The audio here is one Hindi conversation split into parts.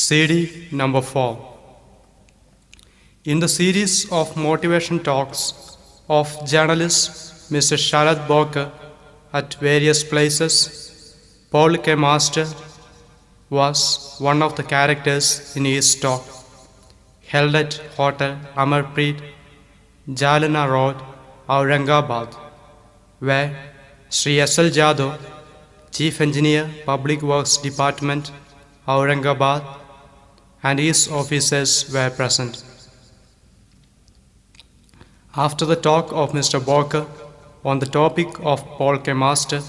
CD number 4. In the series of motivation talks of journalist Mr. Sharad Bokar at various places, Paul K. Master was one of the characters in his talk, held at Hotel Amarpreet, Jalna Road, Aurangabad, where Sri S.L. Jadhav, Chief Engineer, Public Works Department, Aurangabad, and his officers were present. After the talk of Mr. Bokar on the topic of Paul K. Master,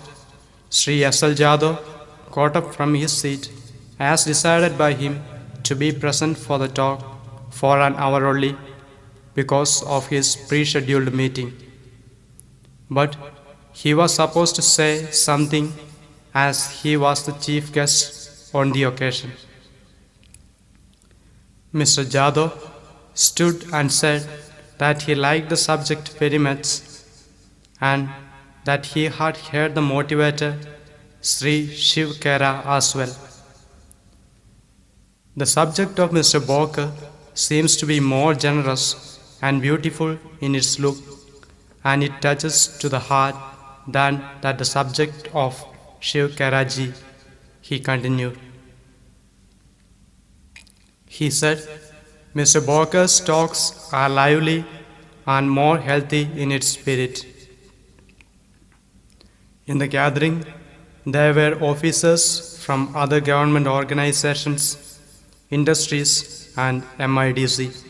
Sri S.L. Jadhav got up from his seat as decided by him to be present for the talk for an hour only because of his pre-scheduled meeting. But he was supposed to say something as he was the chief guest on the occasion. Mr. Jadhav stood and said that he liked the subject very much and that he had heard the motivator Sri Shiv Khera as well. The subject of Mr. Bokar seems to be more generous and beautiful in its look, and it touches to the heart than that the subject of Shiv Khera ji, he continued. He said, Mr. Bokar's talks are lively and more healthy in its spirit. In the gathering, there were officers from other government organizations, industries, and MIDC.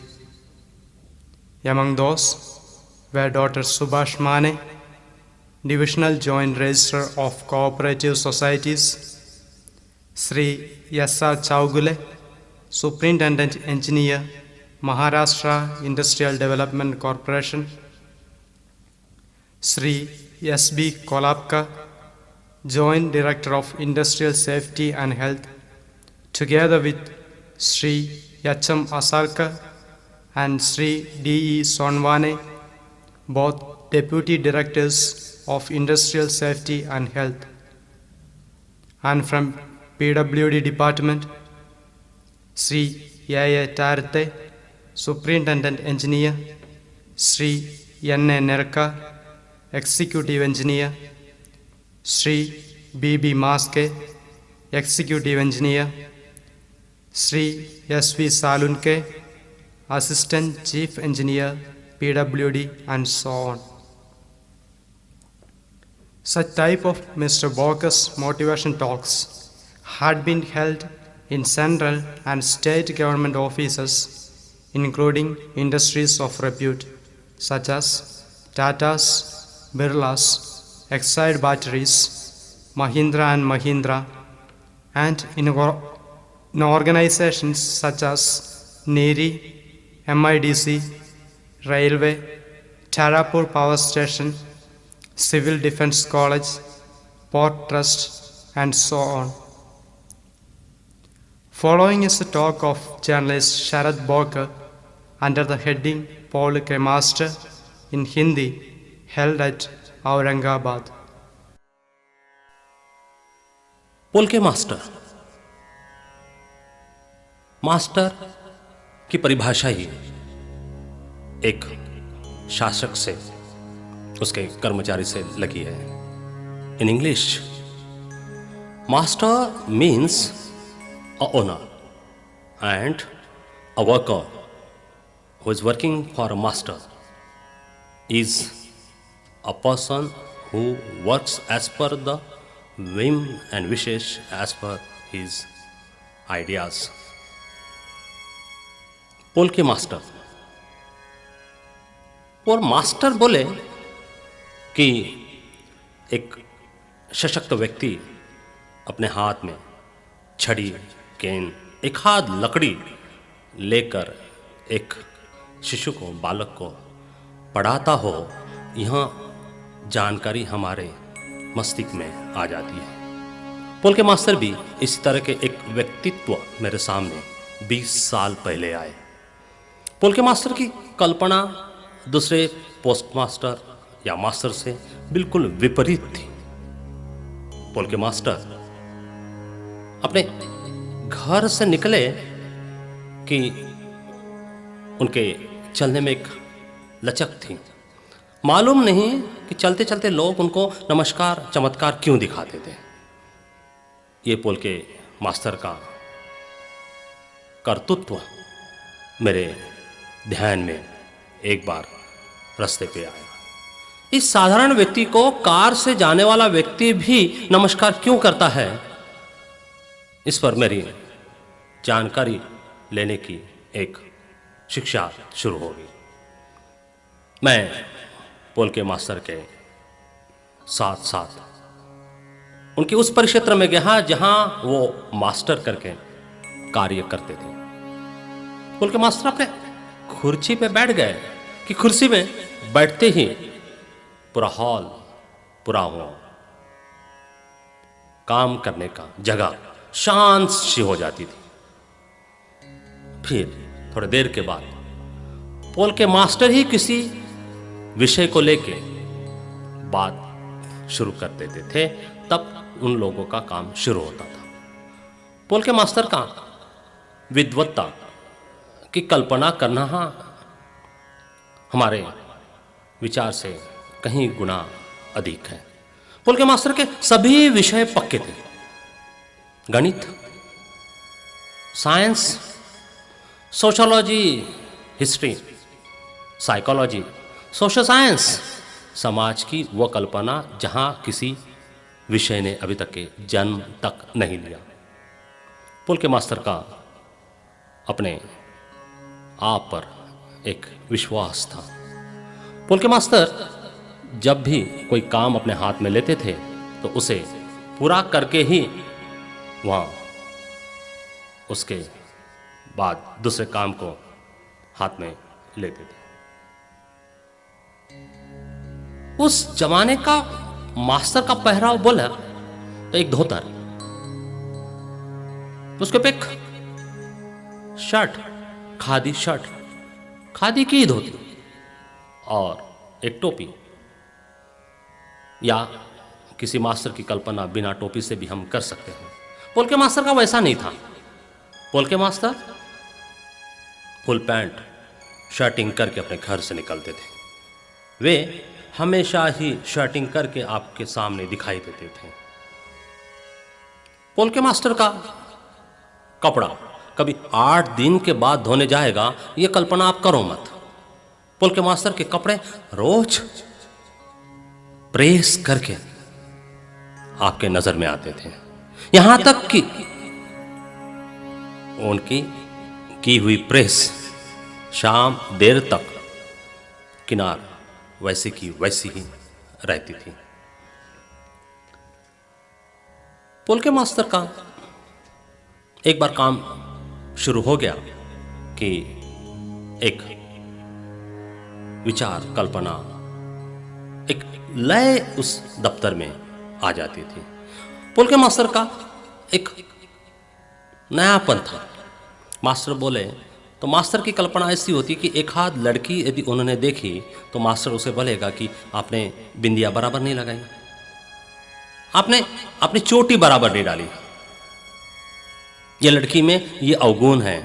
Among those were Dr. Subhash Mane, Divisional Joint Registrar of Cooperative Societies, Sri S.R. Chaugule, Superintendent Engineer, Maharashtra Industrial Development Corporation, Sri S.B. Kolapka, Joint Director of Industrial Safety and Health, together with Sri H.M. Asarkar and Sri D.E. Sonwane, both Deputy Directors of Industrial Safety and Health, and from PWD Department, Sri A.A. Tarate, Superintendent Engineer, Sri N.A. Nerka, Executive Engineer, Sri B.B. Maske, Executive Engineer, Sri S.V. Salunke, Assistant Chief Engineer, PWD, and so on. Such type of Mr. Bokar's motivation talks had been held in central and state government offices, including industries of repute such as Tata's, Birla's, Exide Batteries, Mahindra and Mahindra, and in organizations such as NERI, MIDC, Railway, Tarapur Power Station, Civil Defence College, Port Trust, and so on. Following is the talk of journalist Sharad Bokar under the heading Paul K. Master in Hindi, held at Aurangabad. पोल के मास्टर की परिभाषा ही एक शासक से उसके कर्मचारी से लगी है. In English, master means a owner and a worker who is working for a master is a person who works as per the whim and wishes as per his ideas. पोल के मास्टर और मास्टर बोले कि एक सशक्त व्यक्ति अपने हाथ में छड़ी, केन, एक हाथ लकड़ी लेकर एक शिशु को, बालक को पढ़ाता हो, यहाँ जानकारी हमारे मस्तिष्क में आ जाती है. पोल के मास्टर भी इसी तरह के एक व्यक्तित्व मेरे सामने 20 साल पहले आए. पोल के मास्टर की कल्पना दूसरे पोस्ट मास्टर या मास्टर से बिल्कुल विपरीत थी. पोल के मास्टर अपने घर से निकले कि उनके चलने में एक लचक थी। मालूम नहीं कि चलते चलते लोग उनको नमस्कार चमत्कार क्यों दिखाते थे। ये पोल के मास्टर का कर्तृत्व मेरे ध्यान में एक बार रास्ते पे आया। इस साधारण व्यक्ति को कार से जाने वाला व्यक्ति भी नमस्कार क्यों करता है, इस पर मेरी जानकारी लेने की एक शिक्षा शुरू होगी। मैं पोल के मास्टर के साथ साथ उनके उस परिक्षेत्र में गया जहां वो मास्टर करके कार्य करते थे। पोल के मास्टर अपने कुर्सी पे बैठ गए कि कुर्सी में बैठते ही पूरा हॉल, पूरा हो काम करने का जगह शांत सी हो जाती थी। फिर थोड़ी देर के बाद पोल के मास्टर ही किसी विषय को लेके बात शुरू कर देते थे, तब उन लोगों का काम शुरू होता था। पोल के मास्टर का विद्वत्ता की कल्पना करना हमारे विचार से कहीं गुना अधिक है। पोल के मास्टर के सभी विषय पक्के थे। गणित, science, sociology, history, psychology, social science, समाज की वो कल्पना जहां किसी विषय ने अभी तक के जन्म तक नहीं लिया। पोल के मास्टर का अपने आप पर एक विश्वास था। पोल के मास्टर जब भी कोई काम अपने हाथ में लेते थे तो उसे पूरा करके ही वहाँ उसके बाद दूसरे काम को हाथ में लेते थे। उस जमाने का मास्टर का पहराव बोला तो एक धोतर, उसके पे एक शर्ट, खादी शर्ट, खादी की धोती और एक टोपी। या किसी मास्टर की कल्पना बिना टोपी से भी हम कर सकते हैं। पोल के मास्टर का वैसा नहीं था। पोल के मास्टर फुल पैंट शर्टिंग करके अपने घर से निकलते थे। वे हमेशा ही शर्टिंग करके आपके सामने दिखाई देते थे। पोल के मास्टर का कपड़ा कभी 8 दिन के बाद धोने जाएगा, यह कल्पना आप करो मत। पोल के मास्टर के कपड़े रोज प्रेस करके आपके नजर में आते थे। यहां तक कि उनकी की हुई प्रेस शाम देर तक किनार वैसी की वैसी ही रहती थी। पोल के मास्टर का एक बार काम शुरू हो गया कि एक विचार, कल्पना, एक लय उस दफ्तर में आ जाती थी। पोल के मास्टर का एक नयापन था। मास्टर बोले तो मास्टर की कल्पना ऐसी होती कि एक हाथ लड़की यदि उन्होंने देखी तो मास्टर उसे बोलेगा कि आपने बिंदिया बराबर नहीं लगाई, आपने अपनी चोटी बराबर नहीं डाली, ये लड़की में ये अवगुण है,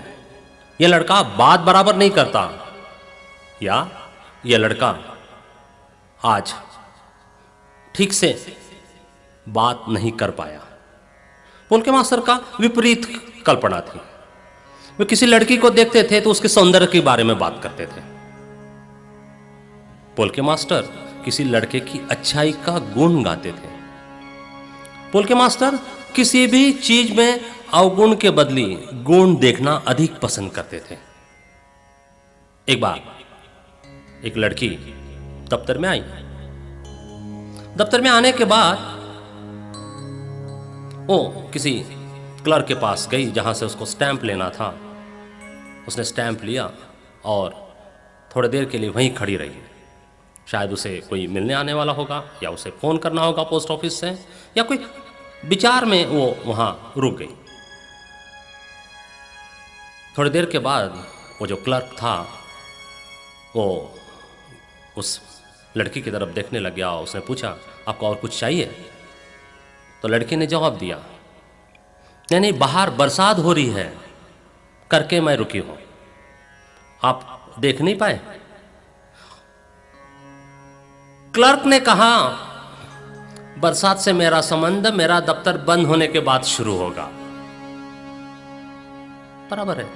ये लड़का बात बराबर नहीं करता, या ये लड़का आज ठीक से बात नहीं कर पाया। पोल के मास्टर का विपरीत कल्पना थी। वे किसी लड़की को देखते थे तो उसके सौंदर्य के बारे में बात करते थे। पोल के मास्टर किसी लड़के की अच्छाई का गुण गाते थे। पोल के मास्टर किसी भी चीज में अवगुण के बदली गुण देखना अधिक पसंद करते थे। एक बार एक लड़की दफ्तर में आई। दफ्तर में आने के बाद वो किसी क्लर्क के पास गई जहां से उसको स्टैंप लेना था। उसने स्टैंप लिया और थोड़ी देर के लिए वहीं खड़ी रही। शायद उसे कोई मिलने आने वाला होगा या उसे फ़ोन करना होगा पोस्ट ऑफिस से, या कोई विचार में वो वहाँ रुक गई। थोड़ी देर के बाद वो जो क्लर्क था वो उस लड़की की तरफ देखने लग गया। उसने पूछा, आपको और कुछ चाहिए? तो लड़की ने जवाब दिया, यानी बाहर बरसात हो रही है करके मैं रुकी हूं, आप देख नहीं पाए। क्लर्क ने कहा बरसात से मेरा संबंध मेरा दफ्तर बंद होने के बाद शुरू होगा। बराबर है।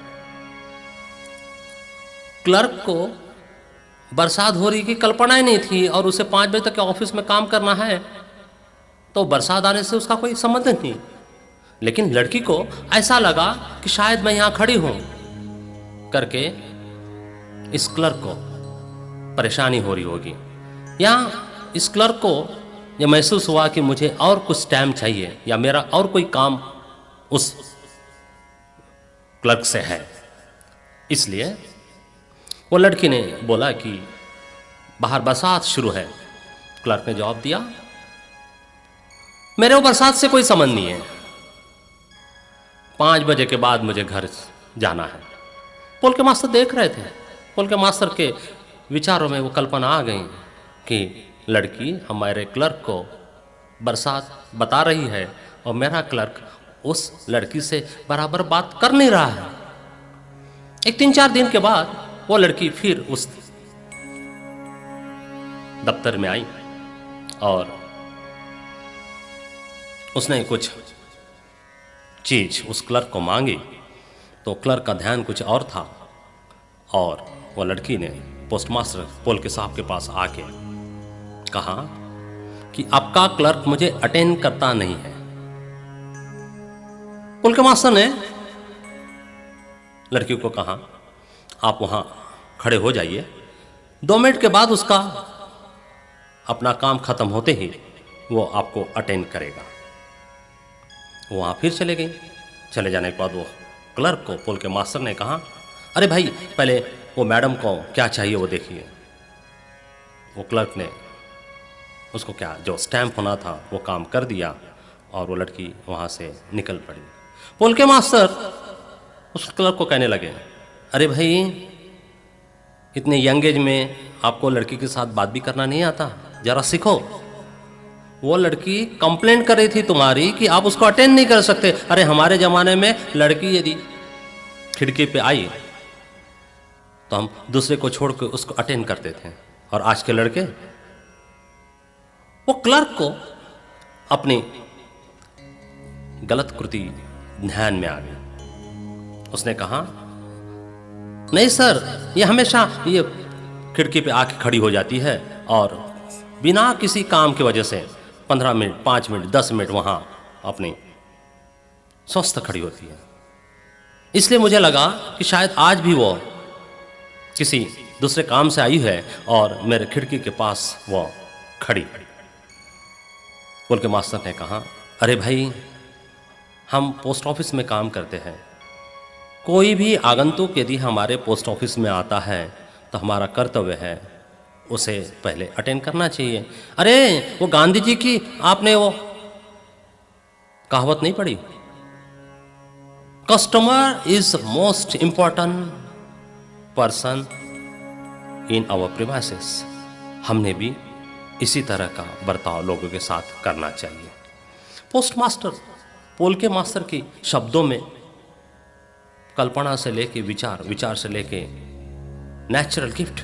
क्लर्क को बरसात हो रही की कल्पना ही नहीं थी और उसे 5 बजे तक ऑफिस में काम करना है, तो बरसात आने से उसका कोई संबंध नहीं। लेकिन लड़की को ऐसा लगा कि शायद मैं यहां खड़ी हूं करके इस क्लर्क को परेशानी हो रही होगी, या इस क्लर्क को यह महसूस हुआ कि मुझे और कुछ टाइम चाहिए या मेरा और कोई काम उस क्लर्क से है। इसलिए वो लड़की ने बोला कि बाहर बरसात शुरू है। क्लर्क ने जवाब दिया मेरे को बरसात से कोई संबंध नहीं है, 5 बजे के बाद मुझे घर जाना है। पोल के मास्टर देख रहे थे। पोल के मास्टर के विचारों में वो कल्पना आ गई कि लड़की हमारे क्लर्क को बरसात बता रही है और मेरा क्लर्क उस लड़की से बराबर बात कर नहीं रहा है। एक 3-4 दिन के बाद वो लड़की फिर उस दफ्तर में आई और उसने कुछ चीज उस क्लर्क को मांगी, तो क्लर्क का ध्यान कुछ और था और वो लड़की ने पोस्टमास्टर पोल के साहब के पास आके कहा कि आपका क्लर्क मुझे अटेंड करता नहीं है। पोल के मास्टर ने लड़की को कहा आप वहां खड़े हो जाइए, 2 मिनट के बाद उसका अपना काम खत्म होते ही वो आपको अटेंड करेगा। वो वहां फिर चले गई। चले जाने के बाद वो क्लर्क को पोल के मास्टर ने कहा अरे भाई पहले वो मैडम को क्या चाहिए वो देखिए। वो क्लर्क ने उसको क्या जो स्टैंप होना था वो काम कर दिया और वो लड़की वहां से निकल पड़ी। पोल के मास्टर उस क्लर्क को कहने लगे अरे भाई इतने यंग एज में आपको लड़की के साथ बात भी करना नहीं आता, जरा सीखो। वो लड़की कंप्लेंट कर रही थी तुम्हारी कि आप उसको अटेंड नहीं कर सकते। अरे हमारे जमाने में लड़की यदि खिड़की पे आई तो हम दूसरे को छोड़ के उसको अटेंड करते थे, और आज के लड़के। वो क्लर्क को अपनी गलत कृति ध्यान में आ गई। उसने कहा नहीं सर, ये हमेशा ये खिड़की पे आके खड़ी हो जाती है और बिना किसी काम की वजह से 15 मिनट 5 मिनट 10 मिनट वहां अपनी स्वस्थ खड़ी होती है। इसलिए मुझे लगा कि शायद आज भी वो किसी दूसरे काम से आई है और मेरे खिड़की के पास वो खड़ी। बोल के मास्टर ने कहा अरे भाई हम पोस्ट ऑफिस में काम करते हैं, कोई भी आगंतुक यदि हमारे पोस्ट ऑफिस में आता है तो हमारा कर्तव्य है उसे पहले अटेंड करना चाहिए। अरे वो गांधी जी की आपने वो कहावत नहीं पढ़ी, customer is most important person in our premises. हमने भी इसी तरह का बर्ताव लोगों के साथ करना चाहिए। पोस्टमास्टर पोल के मास्टर की शब्दों में कल्पना से लेके विचार, विचार से लेके नेचुरल गिफ्ट,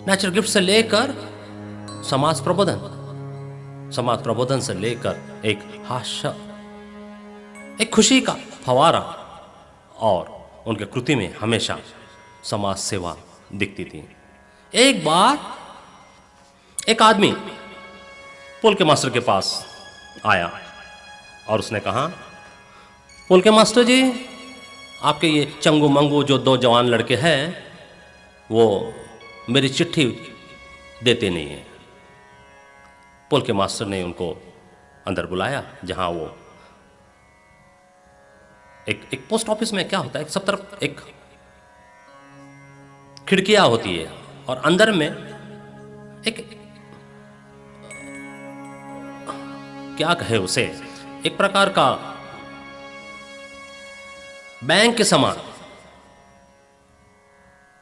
नेचुरल गिफ्ट से लेकर समाज प्रबोधन, समाज प्रबोधन से लेकर एक हास्य, एक खुशी का फवारा, और उनके कृति में हमेशा समाज सेवा दिखती थी। एक बार एक आदमी पोल के मास्टर के पास आया और उसने कहा पोल के मास्टर जी, आपके ये चंगू मंगू जो 2 जवान लड़के हैं वो मेरी चिट्ठी देते नहीं है। पोल के मास्टर ने उनको अंदर बुलाया, जहां वो एक पोस्ट ऑफिस में क्या होता है, सब तरफ एक खिड़कियां होती है और अंदर में एक क्या कहे उसे, एक प्रकार का बैंक के समान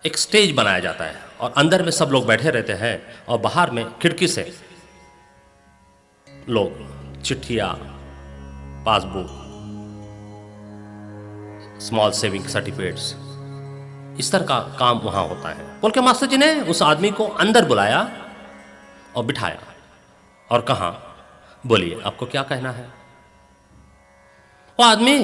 एक स्टेज बनाया जाता है और अंदर में सब लोग बैठे रहते हैं और बाहर में खिड़की से लोग चिट्ठियां, पासबुक, स्मॉल सेविंग सर्टिफिकेट्स, इस तरह का काम वहाँ होता है। पोल के मास्टर जी ने उस आदमी को अंदर बुलाया और बिठाया और कहा, बोलिए आपको क्या कहना है। वो आदमी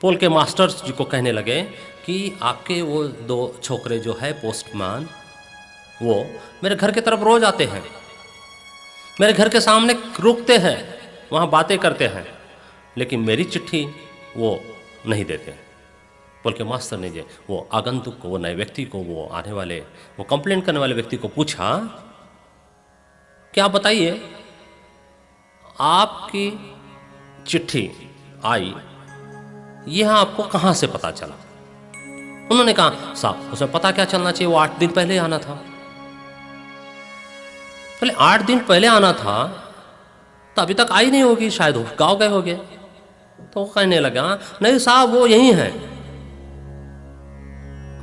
पोल के मास्टर जी को कहने लगे कि आपके वो 2 छोकरे जो है पोस्टमैन, वो मेरे घर की तरफ रोज आते हैं, मेरे घर के सामने रुकते हैं, वहाँ बातें करते हैं, लेकिन मेरी चिट्ठी वो नहीं देते। पोल के मास्टर ने जो वो आगंतुक को, वो नए व्यक्ति को, वो आने वाले, वो कंप्लेंट करने वाले व्यक्ति को पूछा कि आप बताइए आपकी चिट्ठी आई, यह आपको कहाँ से पता चला। उन्होंने कहा, साहब उसमें पता क्या चलना चाहिए, वो 8 दिन पहले आना था। पहले 8 दिन पहले आना था तो अभी तक आई नहीं होगी, शायद वो गाँव गए होंगे। तो वो कहने लगा, नहीं साहब वो यही है।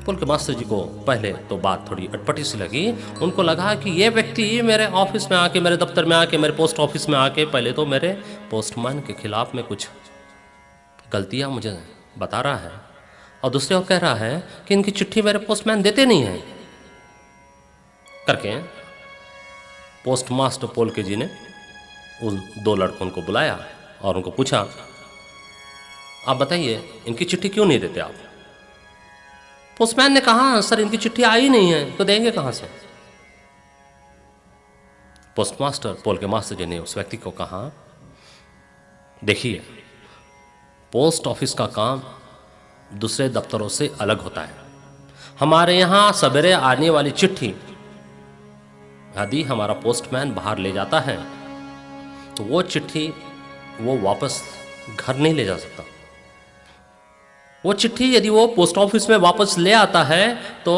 पोल के मास्टर जी को पहले तो बात थोड़ी अटपटी सी लगी। उनको लगा कि ये व्यक्ति मेरे ऑफिस में आके, मेरे दफ्तर में आके, मेरे पोस्ट ऑफिस में आके पहले तो मेरे पोस्टमैन के खिलाफ में कुछ गलतियां मुझे बता रहा है, और दूसरे ओर कह रहा है कि इनकी चिट्ठी मेरे पोस्टमैन देते नहीं हैं करके। पोस्ट मास्टर पोल के जी ने उन 2 लड़कों को बुलाया और उनको पूछा, आप बताइए इनकी चिट्ठी क्यों नहीं देते आप। पोस्टमैन ने कहा, सर इनकी चिट्ठी आई नहीं है, तो देंगे कहां से। पोस्टमास्टर पोल के मास्टर जी ने उस व्यक्ति को कहा, देखिए पोस्ट ऑफिस का काम दूसरे दफ्तरों से अलग होता है। हमारे यहां सवेरे आने वाली चिट्ठी यदि हमारा पोस्टमैन बाहर ले जाता है तो वो चिट्ठी वो वापस घर नहीं ले जा सकता। वो चिट्ठी यदि वो पोस्ट ऑफिस में वापस ले आता है तो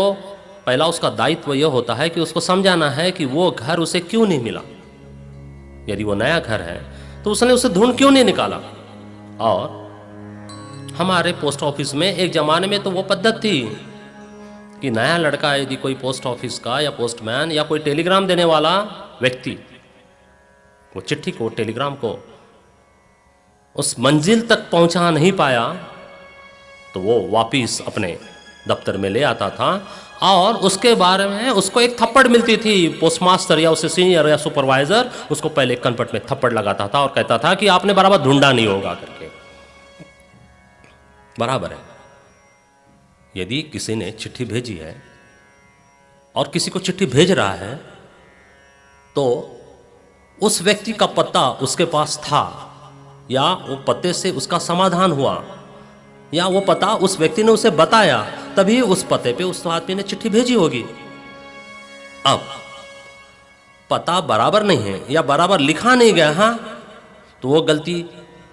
पहला उसका दायित्व यह होता है कि उसको समझाना है कि वो घर उसे क्यों नहीं मिला। यदि वो नया घर है तो उसने उसे ढूंढ क्यों नहीं निकाला। और हमारे पोस्ट ऑफिस में एक जमाने में तो वो पद्धति थी कि नया लड़का यदि कोई पोस्ट ऑफिस का या पोस्टमैन या कोई टेलीग्राम देने वाला व्यक्ति वो चिट्ठी को, टेलीग्राम को उस मंजिल तक पहुंचा नहीं पाया तो वो वापिस अपने दफ्तर में ले आता था और उसके बारे में उसको एक थप्पड़ मिलती थी। पोस्टमास्टर या उससे सीनियर या सुपरवाइजर उसको पहले कनपट में थप्पड़ लगाता था और कहता था कि आपने बराबर ढूंढा नहीं होगा करके। बराबर है, यदि किसी ने चिट्ठी भेजी है और किसी को चिट्ठी भेज रहा है तो उस व्यक्ति का पता उसके पास था या वो पते से उसका समाधान हुआ या वो पता उस व्यक्ति ने उसे बताया, तभी उस पते पे उस आदमी ने चिट्ठी भेजी होगी। अब पता बराबर नहीं है या बराबर लिखा नहीं गया हाँ, तो वो गलती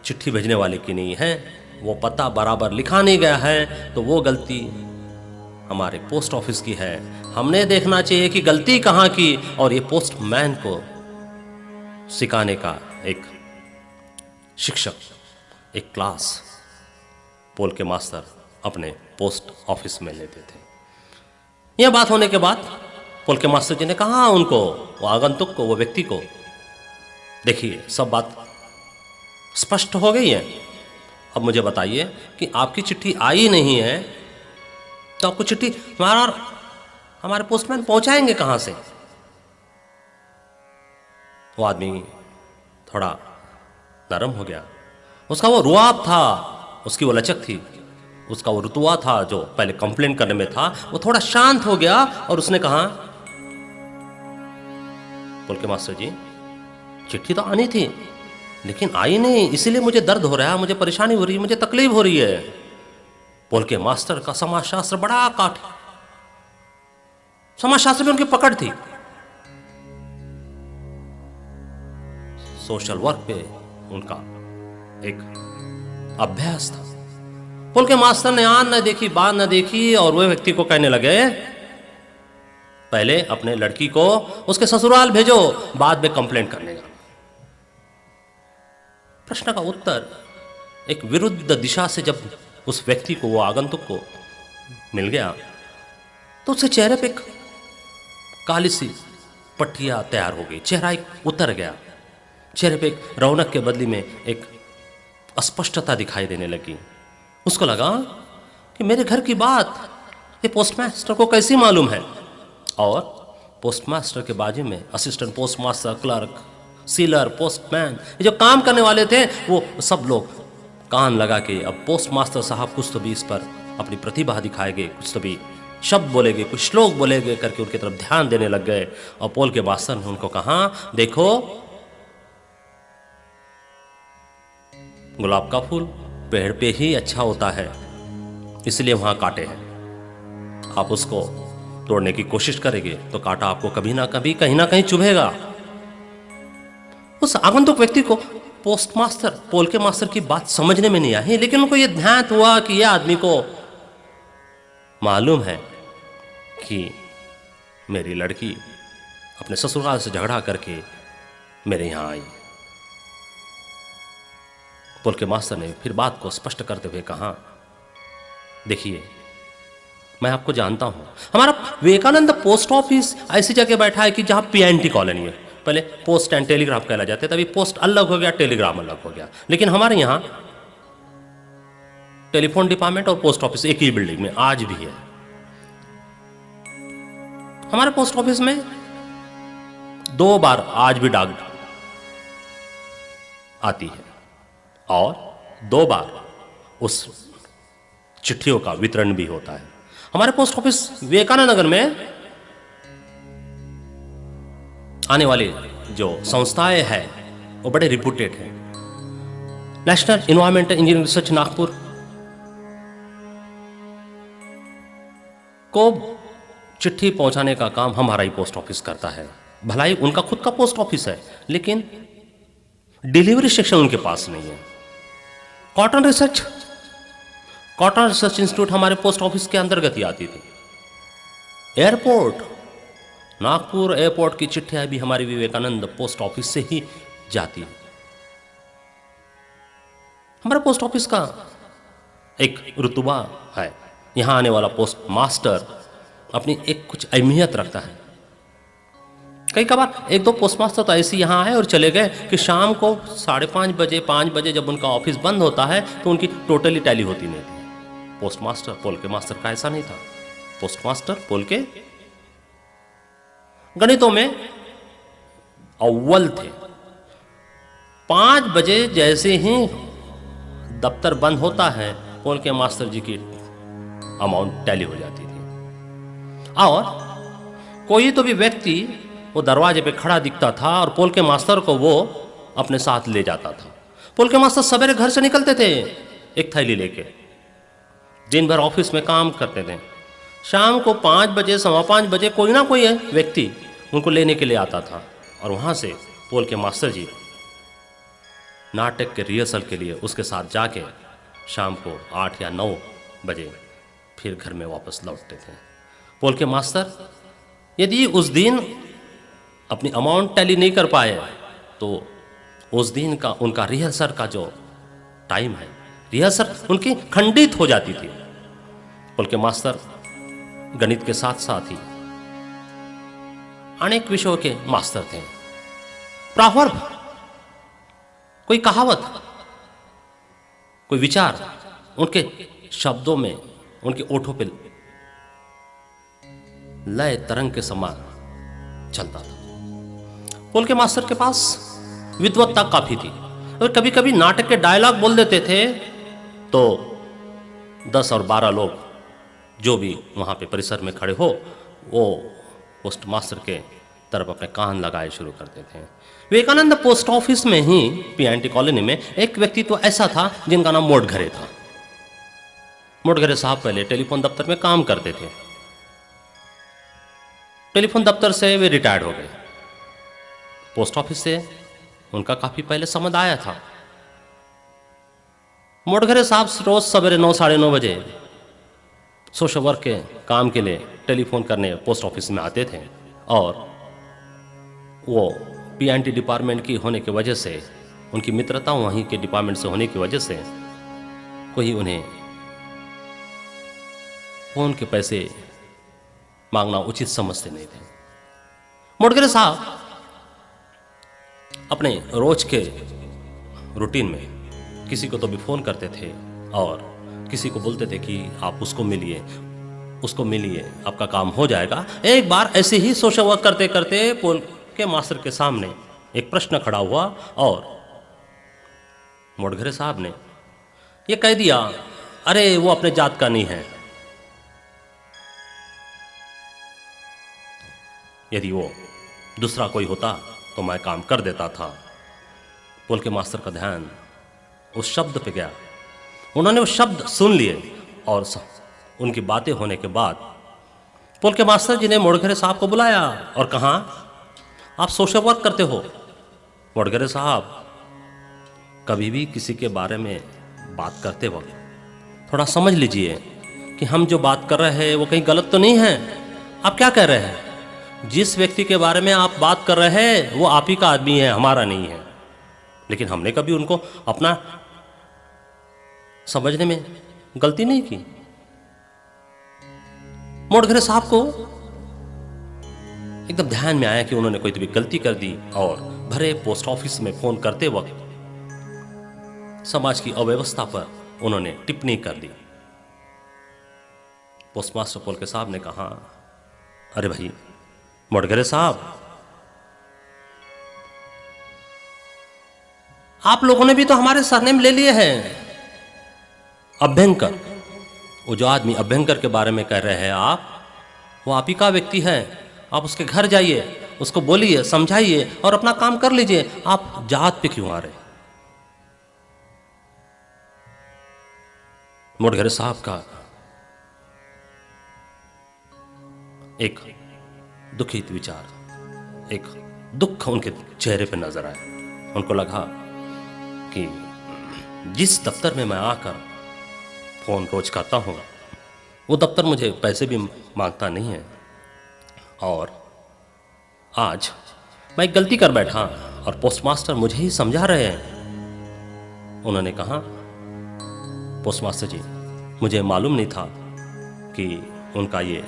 चिट्ठी भेजने वाले की नहीं है। वो पता बराबर लिखा नहीं गया है तो वो गलती हमारे पोस्ट ऑफिस की है। हमने देखना चाहिए कि गलती कहाँ की, और ये पोस्टमैन को सिखाने का एक शिक्षक, एक क्लास पोल के मास्टर अपने पोस्ट ऑफिस में लेते थे। यह बात होने के बाद पोल के मास्टर जी ने कहा उनको, वो आगंतुक को, वो व्यक्ति को, देखिए सब बात स्पष्ट हो गई है। अब मुझे बताइए कि आपकी चिट्ठी आई नहीं है तो आपको चिट्ठी हमारे पोस्टमैन पहुंचाएंगे कहां से। वो आदमी थोड़ा नरम हो गया। उसका वो रुआब था, उसकी वो लचक थी, उसका वो रुतुआ था जो पहले कंप्लेन करने में था, वो थोड़ा शांत हो गया और उसने कहा, पोल के मास्टर जी चिट्ठी तो आनी थी लेकिन आई नहीं, इसीलिए मुझे दर्द हो रहा है, मुझे परेशानी हो रही है, मुझे तकलीफ हो रही है। पोल के मास्टर का समाजशास्त्र बड़ा काट, समाजशास्त्र में उनकी पकड़ थी, सोशल वर्क पे उनका एक अभ्यास था। पोल के मास्टर ने आन न देखी बात न देखी और वह व्यक्ति को कहने लगे, पहले अपने लड़की को उसके ससुराल भेजो, बाद में कंप्लेंट करने का। प्रश्न का उत्तर एक विरुद्ध दिशा से जब उस व्यक्ति को, वो आगंतुक को मिल गया तो उसके चेहरे पे एक काली सी पट्टियां तैयार हो गई, चेहरा एक उतर गया, चेहरे पे एक रौनक के बदले में एक अस्पष्टता दिखाई देने लगी। उसको लगा कि मेरे घर की बात ये पोस्टमास्टर को कैसी मालूम है। और पोस्टमास्टर के बाजू में assistant postmaster, clerk, sealer, postman, ये जो काम करने वाले थे वो सब लोग कान लगा के अब पोस्टमास्टर साहब कुछ तो भी इस पर अपनी प्रतिभा दिखाएंगे, कुछ तो भी शब्द बोलेंगे, कुछ श्लोक बोलेंगे करके उनकी तरफ ध्यान देने लग गए। और पोल के मास्टर ने उनको कहा, देखो गुलाब का फूल पेड़ पे ही अच्छा होता है, इसलिए वहां कांटे हैं। आप उसको तोड़ने की कोशिश करेंगे तो कांटा आपको कभी ना कभी कहीं ना कहीं चुभेगा। उस आगंतुक व्यक्ति को पोस्टमास्टर, पोल के मास्टर की बात समझने में नहीं आई, लेकिन उनको यह ध्यान हुआ कि यह आदमी को मालूम है कि मेरी लड़की अपने ससुराल से झगड़ा करके मेरे यहां आई। पोल के मास्टर ने फिर बात को स्पष्ट करते हुए कहा, देखिए मैं आपको जानता हूं, हमारा विवेकानंद पोस्ट ऑफिस ऐसी जगह बैठा है कि जहां पीएनटी कॉलोनी है। पहले पोस्ट एंड टेलीग्राफ कहला जाते थे, अभी पोस्ट अलग हो गया, टेलीग्राम अलग हो गया। लेकिन हमारे यहां टेलीफोन डिपार्टमेंट और पोस्ट ऑफिस एक ही बिल्डिंग में आज भी है। हमारे पोस्ट ऑफिस में 2 बार आज भी डाक आती है और 2 बार उस चिट्ठियों का वितरण भी होता है। हमारे पोस्ट ऑफिस विवेकानंद नगर में आने वाली जो संस्थाएं हैं वो बड़े रिप्यूटेड हैं। National environmental engineering research Nagpur को चिट्ठी पहुंचाने का काम हमारा ही पोस्ट ऑफिस करता है। भलाई उनका खुद का पोस्ट ऑफिस है, लेकिन डिलीवरी सेक्शन उनके पास नहीं है। कॉटन रिसर्च इंस्टीट्यूट हमारे पोस्ट ऑफिस के अंतर्गत ही आती थी। एयरपोर्ट, नागपुर एयरपोर्ट की चिट्ठियां भी हमारी विवेकानंद पोस्ट ऑफिस से ही जाती है। हमारे पोस्ट ऑफिस का एक रुतबा है, यहां आने वाला पोस्ट मास्टर अपनी एक कुछ अहमियत रखता है। कई कबार 1-2 पोस्टमास्टर तो ऐसे यहां आए और चले गए कि शाम को 5:30 बजे 5 बजे जब उनका ऑफिस बंद होता है तो उनकी टोटली टैली होती नहीं थी। पोस्टमास्टर पोल के मास्टर का ऐसा नहीं था। पोस्टमास्टर पोल के गणितों में अव्वल थे। 5 बजे जैसे ही दफ्तर बंद होता है, पोल के मास्टर जी की अमाउंट टैली हो जाती थी। और कोई तो भी व्यक्ति वो दरवाजे पे खड़ा दिखता था और पोल के मास्टर को वो अपने साथ ले जाता था। पोल के मास्टर सवेरे घर से निकलते थे एक थैली लेके, दिन भर ऑफिस में काम करते थे। शाम को 5 बजे 5:15 बजे कोई ना कोई व्यक्ति उनको लेने के लिए आता था और वहाँ से पोल के मास्टर जी नाटक के रिहर्सल के लिए उसके साथ जाके शाम को 8 या 9 बजे फिर घर में वापस लौटते थे। पोल के मास्टर यदि उस दिन अपनी अमाउंट टैली नहीं कर पाए तो उस दिन का उनका रिहर्सल का जो टाइम है, रिहर्सल उनकी खंडित हो जाती थी। पोल के मास्टर गणित के साथ साथ ही अनेक विषयों के मास्टर थे। प्रवर्ब, कोई कहावत, कोई विचार उनके शब्दों में, उनके ओठों पे लय तरंग के समान चलता था। पोल के मास्टर के पास विद्वत्ता काफी थी और कभी कभी नाटक के डायलॉग बोल देते थे तो 10 और 12 लोग जो भी वहाँ पे परिसर में खड़े हो वो पोस्ट मास्टर के तरफ अपने कान लगाए शुरू करते थे। विवेकानंद पोस्ट ऑफिस में ही पीएनटी कॉलोनी में एक व्यक्ति तो ऐसा था जिनका नाम मोटघरे था। मोटघरे साहब पहले टेलीफोन दफ्तर में काम करते थे। टेलीफोन दफ्तर से वे रिटायर्ड हो गए। पोस्ट ऑफिस से उनका काफी पहले संबंध आया था। मोटघरे साहब रोज सवेरे 9 साढ़े 9 बजे सोशल वर्क के काम के लिए टेलीफोन करने पोस्ट ऑफिस में आते थे और वो पीएनटी डिपार्टमेंट की होने की वजह से, उनकी मित्रता वहीं के डिपार्टमेंट से होने की वजह से कोई उन्हें फोन के पैसे मांगना उचित समझते नहीं थे। मोटघरे साहब अपने रोज के रूटीन में किसी को तो भी फोन करते थे और किसी को बोलते थे कि आप उसको मिलिए, आपका काम हो जाएगा। एक बार ऐसे ही सोशल वर्क करते करते पोल के मास्टर के सामने एक प्रश्न खड़ा हुआ और मोडघरे साहब ने ये कह दिया, अरे वो अपने जात का नहीं है, यदि वो दूसरा कोई होता तो मैं काम कर देता था। पोल के मास्टर का ध्यान उस शब्द पे गया। उन्होंने वो शब्द सुन लिए और उनकी बातें होने के बाद पोल के मास्टर जी ने मोडघरे साहब को बुलाया और कहा, आप सोशल वर्क करते हो, मोडघरे साहब कभी भी किसी के बारे में बात करते वक्त थोड़ा समझ लीजिए कि हम जो बात कर रहे हैं वो कहीं गलत तो नहीं है। आप क्या कह रहे हैं? जिस व्यक्ति के बारे में आप बात कर रहे हैं वो आप ही का आदमी है, हमारा नहीं है। लेकिन हमने कभी उनको अपना समझने में गलती नहीं की। मोडघरे साहब को एकदम ध्यान में आया कि उन्होंने कोई तो भी गलती कर दी और भरे पोस्ट ऑफिस में फोन करते वक्त समाज की अव्यवस्था पर उन्होंने टिप्पणी कर दी। पोस्टमास्टर पोल के साहब ने कहा, अरे भाई मोडघरे साहब, आप लोगों ने भी तो हमारे सरनेम ले लिए हैं, अभ्यंकर। वो जो आदमी अभ्यंकर के बारे में कह रहे हैं आप, वो आप ही का व्यक्ति है। आप उसके घर जाइए, उसको बोलिए, समझाइए और अपना काम कर लीजिए। आप जात पे क्यों आ रहे? मोडघरे साहब का एक दुखित विचार, एक दुख उनके चेहरे पे नजर आया। उनको लगा कि जिस दफ्तर में मैं आकर फोन रोज करता हूँ वो दफ्तर मुझे पैसे भी मांगता नहीं है, और आज मैं एक गलती कर बैठा और पोस्टमास्टर मुझे ही समझा रहे हैं। उन्होंने कहा, पोस्टमास्टर जी, मुझे मालूम नहीं था कि उनका ये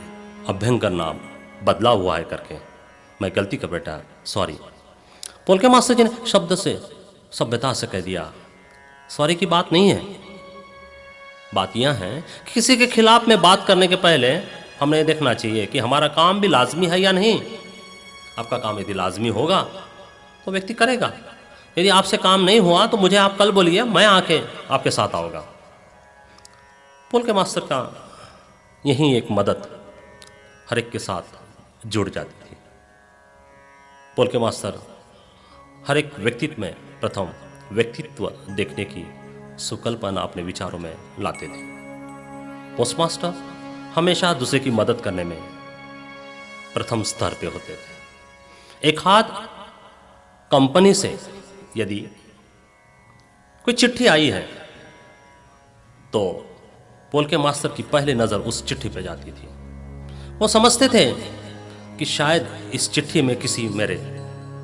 अभ्यंकर नाम बदला हुआ है करके, मैं गलती कर बैठा, सॉरी। पोल के मास्टर जी ने शब्द से, सभ्यता से कह दिया, सॉरी की बात नहीं है। बात यह है कि किसी के खिलाफ में बात करने के पहले हमें देखना चाहिए कि हमारा काम भी लाजमी है या नहीं। आपका काम यदि लाजमी होगा तो व्यक्ति करेगा, यदि आपसे काम नहीं हुआ तो मुझे आप कल बोलिए, मैं आके आपके साथ आऊँगा। पोल के मास्टर का यही एक मदद हर एक के साथ जुड़ जाती थी। पोल के मास्टर हर एक व्यक्तित्व में प्रथम व्यक्तित्व देखने की सुकल्पना अपने विचारों में लाते थे। पोस्टमास्टर हमेशा दूसरे की मदद करने में प्रथम स्तर पे होते थे। एक हाथ कंपनी से यदि कोई चिट्ठी आई है तो पोल के मास्टर की पहली नज़र उस चिट्ठी पे जाती थी। वो समझते थे कि शायद इस चिट्ठी में किसी मेरे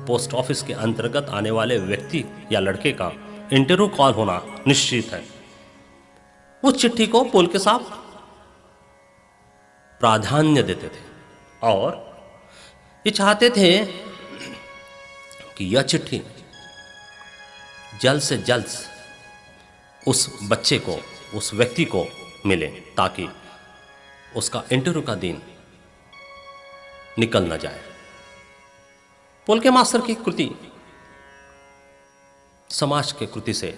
पोस्ट ऑफिस के अंतर्गत आने वाले व्यक्ति या लड़के का इंटरव्यू कॉल होना निश्चित है। उस चिट्ठी को पोल के साहब प्राधान्य देते थे और ये चाहते थे कि यह चिट्ठी जल्द से जल्द उस बच्चे को, उस व्यक्ति को मिले ताकि उसका इंटरव्यू का दिन निकल न जाए। पोल के मास्टर की कृति समाज के कृति से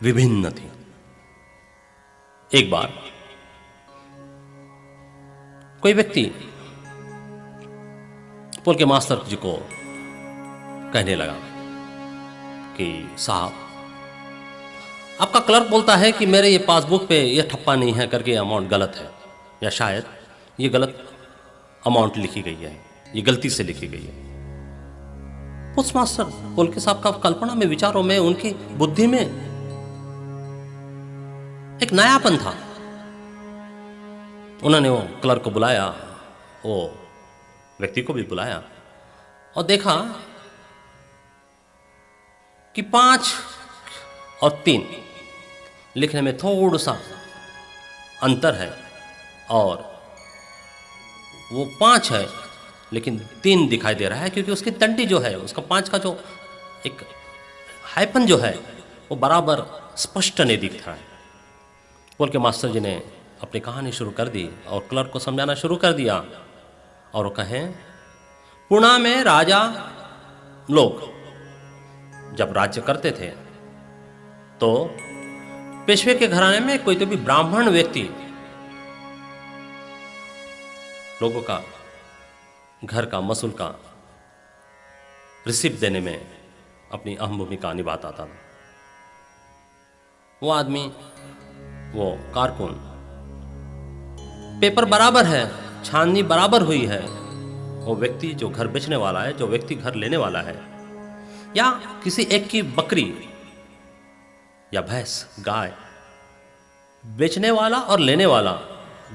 विभिन्न थी। एक बार कोई व्यक्ति पोल के मास्टर जी को कहने लगा कि साहब, आपका क्लर्क बोलता है कि मेरे ये पासबुक पे ये ठप्पा नहीं है करके अमाउंट गलत है, या शायद ये गलत अमाउंट लिखी गई है, ये गलती से लिखी गई है। पोस्टमास्टर पोल के साहब का कल्पना में, विचारों में, उनकी बुद्धि में एक नयापन था। उन्होंने वो क्लर्क को बुलाया, वो व्यक्ति को भी बुलाया और देखा कि 5 और 3 लिखने में थोड़ा सा अंतर है, और वो 5 है लेकिन 3 दिखाई दे रहा है, क्योंकि उसकी तंटी जो है, उसका 5 का जो एक हाइपन जो है वो बराबर स्पष्ट नहीं दिख रहा है। पुल के मास्टर जी ने अपनी कहानी शुरू कर दी और क्लर्क को समझाना शुरू कर दिया। और वो कहें, पुणे में राजा लोग जब राज्य करते थे तो पेशवे के घराने में कोई तो भी ब्राह्मण व्यक्ति लोगों का घर का मसूल का रिसिप्ट देने में अपनी अहम भूमिका निभाता था। वो आदमी, वो कारकुन, पेपर बराबर है, छाननी बराबर हुई है, वो व्यक्ति जो घर बेचने वाला है, जो व्यक्ति घर लेने वाला है, या किसी एक की बकरी या भैंस, गाय बेचने वाला और लेने वाला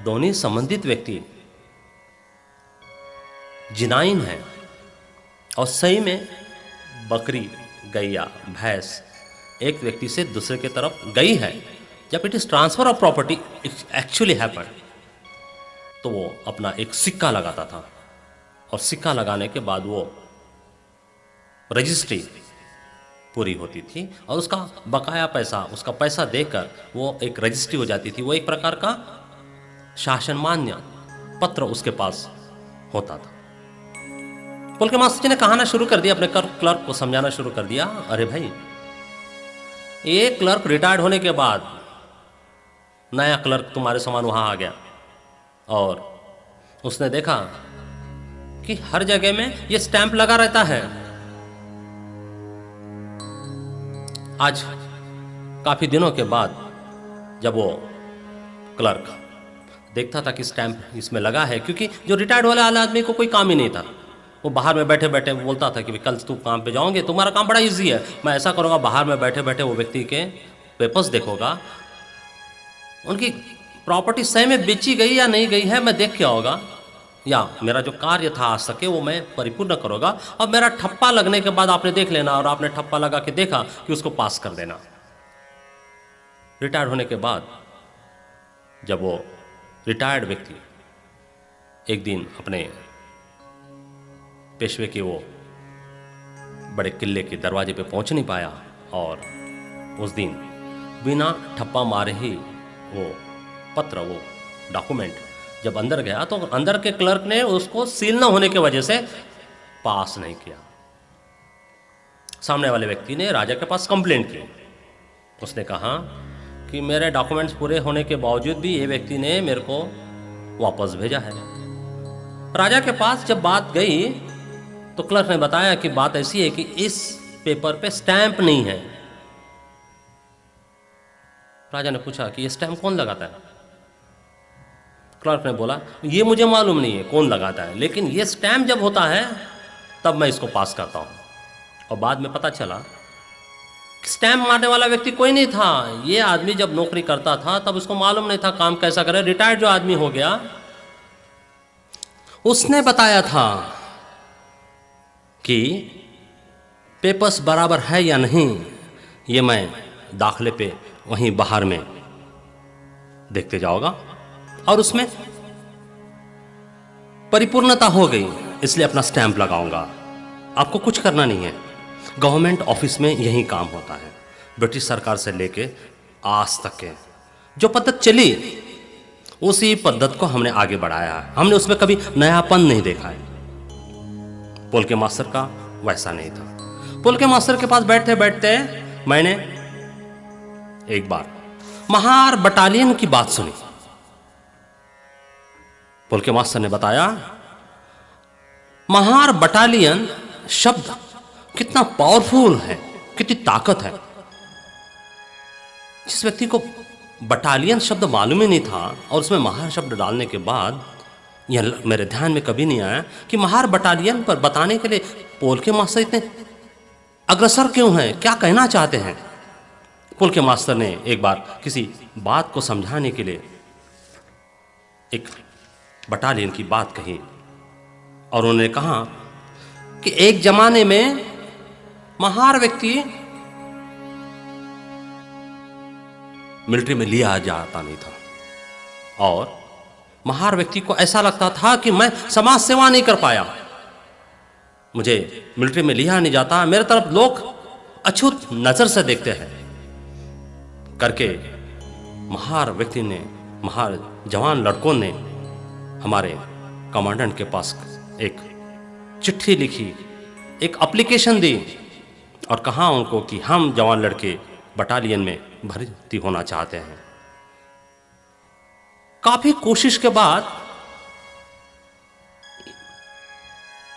दोनों संबंधित व्यक्ति जिनाइन है। और सही में बकरी, गैया, भैंस एक व्यक्ति से दूसरे की तरफ गई है। जब it is transfer of property actually happen, तो वो अपना एक सिक्का लगाता था और सिक्का लगाने के बाद वो रजिस्ट्री पूरी होती थी और उसका बकाया पैसा, उसका पैसा देकर वो एक रजिस्ट्री हो जाती थी। वो एक प्रकार का शासन मान्य पत्र उसके पास होता था। पुल के मास्टर जी ने कहाना शुरू कर दिया, अपने क्लर्क को समझाना शुरू कर दिया, अरे भाई, एक क्लर्क रिटायर्ड होने के बाद नया क्लर्क तुम्हारे समान वहां आ गया और उसने देखा कि हर जगह में ये स्टैंप लगा रहता है। आज काफी दिनों के बाद जब वो क्लर्क देखता था कि स्टैंप इसमें लगा है, क्योंकि जो रिटायर्ड वाला आदमी को कोई काम ही नहीं था, वो बाहर में बैठे बैठे बोलता था कि कल तुम काम पे जाओगे, तुम्हारा काम बड़ा इजी है, मैं ऐसा करूँगा, बाहर में बैठे बैठे वो व्यक्ति के पेपर्स देखोगा, उनकी प्रॉपर्टी सही में बेची गई या नहीं गई है मैं देख के आऊँगा, या मेरा जो कार्य था आज तक वो मैं परिपूर्ण करूँगा, और मेरा ठप्पा लगने के बाद आपने देख लेना, और आपने ठप्पा लगा के देखा कि उसको पास कर देना। रिटायर्ड होने के बाद जब वो रिटायर्ड व्यक्ति एक दिन अपने पेशवे के वो बड़े किले के दरवाजे पे पहुंच नहीं पाया, और उस दिन बिना ठप्पा मारे ही वो पत्र, वो डॉक्यूमेंट जब अंदर गया तो अंदर के क्लर्क ने उसको सील न होने की वजह से पास नहीं किया। सामने वाले व्यक्ति ने राजा के पास कंप्लेंट की। उसने कहा कि मेरे डॉक्यूमेंट्स पूरे होने के बावजूद भी ये व्यक्ति ने मेरे को वापस भेजा है। राजा के पास जब बात गई तो क्लर्क ने बताया कि बात ऐसी है कि इस पेपर पे स्टैंप नहीं है। राजा ने पूछा कि ये स्टैंप कौन लगाता है? क्लर्क ने बोला, ये मुझे मालूम नहीं है कौन लगाता है, लेकिन ये स्टैंप जब होता है तब मैं इसको पास करता हूं। और बाद में पता चला कि स्टैंप मारने वाला व्यक्ति कोई नहीं था। ये आदमी जब नौकरी करता था तब उसको मालूम नहीं था काम कैसा करे। रिटायर्ड जो आदमी हो गया उसने बताया था कि पेपर्स बराबर है या नहीं, ये मैं दाखिले पे वहीं बाहर में देखते जाऊंगा, और उसमें परिपूर्णता हो गई इसलिए अपना स्टैंप लगाऊंगा। आपको कुछ करना नहीं है। गवर्नमेंट ऑफिस में यही काम होता है। ब्रिटिश सरकार से लेके आज तक के जो पद्धत चली उसी पद्धत को हमने आगे बढ़ाया है। हमने उसमें कभी नयापन नहीं देखा है। पुल के मास्टर का वैसा नहीं था। पुल के मास्टर के पास बैठते बैठते मैंने एक बार महार बटालियन की बात सुनी। पुल के मास्टर ने बताया, महार बटालियन शब्द कितना पावरफुल है, कितनी ताकत है। जिस व्यक्ति को बटालियन शब्द मालूम ही नहीं था और उसमें महार शब्द डालने के बाद यह मेरे ध्यान में कभी नहीं आया कि महार बटालियन पर बताने के लिए पुल के मास्टर इतने अग्रसर क्यों हैं, क्या कहना चाहते हैं। पुल के मास्टर ने एक बार किसी बात को समझाने के लिए एक बटालियन की बात कही और उन्होंने कहा कि एक जमाने में महार व्यक्ति मिलिट्री में लिया जाता नहीं था और महार व्यक्ति को ऐसा लगता था कि मैं समाज सेवा नहीं कर पाया, मुझे मिलिट्री में लिया नहीं जाता, मेरे तरफ लोग अछूत नजर से देखते हैं करके महार व्यक्ति ने, महार जवान लड़कों ने हमारे कमांडेंट के पास एक चिट्ठी लिखी, एक एप्लीकेशन दी और कहा उनको कि हम जवान लड़के बटालियन में भर्ती होना चाहते हैं। काफी कोशिश के बाद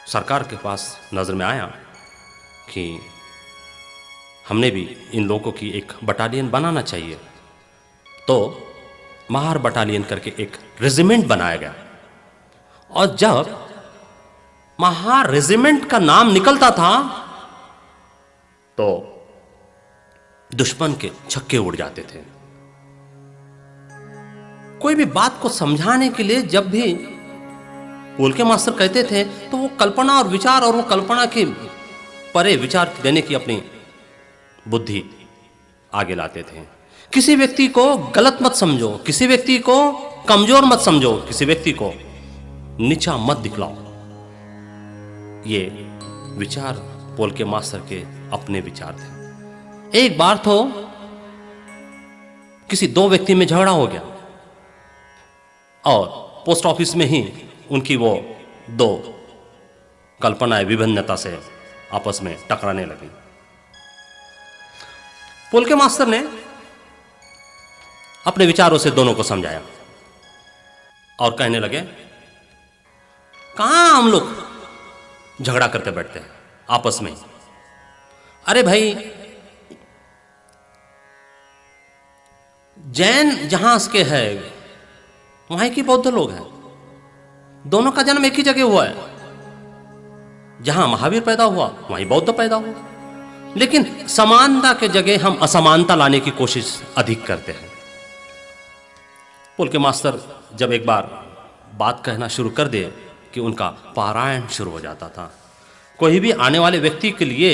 सरकार के पास नजर में आया कि हमने भी इन लोगों की एक बटालियन बनाना चाहिए। तो महार बटालियन करके एक रेजिमेंट बनाया गया और जब महार रेजिमेंट का नाम निकलता था तो दुश्मन के छक्के उड़ जाते थे। कोई भी बात को समझाने के लिए जब भी पोल के मास्टर कहते थे तो वो कल्पना और विचार और वो कल्पना के परे विचार देने की अपनी बुद्धि आगे लाते थे। किसी व्यक्ति को गलत मत समझो, किसी व्यक्ति को कमजोर मत समझो, किसी व्यक्ति को नीचा मत दिखलाओ। ये विचार पोल के मास्टर के अपने विचार थे। एक बार तो किसी दो व्यक्ति में झगड़ा हो गया और पोस्ट ऑफिस में ही उनकी वो दो कल्पनाएं विभिन्नता से आपस में टकराने लगी। पोल के मास्टर ने अपने विचारों से दोनों को समझाया और कहने लगे, कहां हम लोग झगड़ा करते बैठते हैं आपस में। अरे भाई, जैन जहां के है वहीं की बौद्ध लोग हैं, दोनों का जन्म एक ही जगह हुआ है। जहां महावीर पैदा हुआ वहीं बौद्ध पैदा हुआ, लेकिन समानता के जगह हम असमानता लाने की कोशिश अधिक करते हैं। पोल के मास्टर जब एक बार बात कहना शुरू कर दे कि उनका पारायण शुरू हो जाता था। कोई भी आने वाले व्यक्ति के लिए